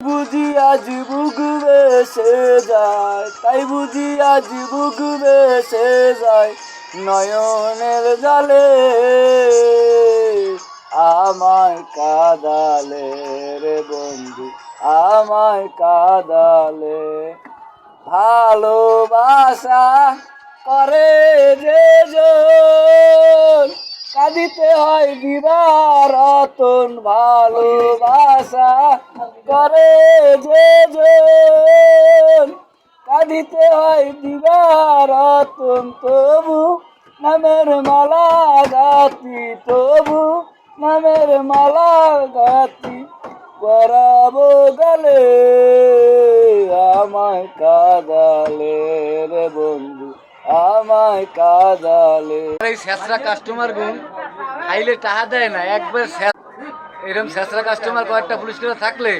বুঝি আজ বুক বেসে যায়, তাই বুঝি আজ বুক বেসে যায় নয়নের জলে। আমায় কাঁদালে রে বন্ধু, আমায় কাঁদালে। ভালোবাসা করে যে জন, কাঁদিতে হয় দিবারতন। ভালোবাসা করে যে জন, কাঁদিতে হয় দিবারতন। তবু নামের মালা গাতি, তবু নামের মালা গাতি পরাবো গলে। আমায় কাঁদালে রে বন্ধু, আমায় কাঁদালে। এই শেষরা কাস্টমার গুণ খাইলে টাকা দেয় না, একবার এরকম শেষরা কাস্টমার কয়েকটা পুলিশ থাকলে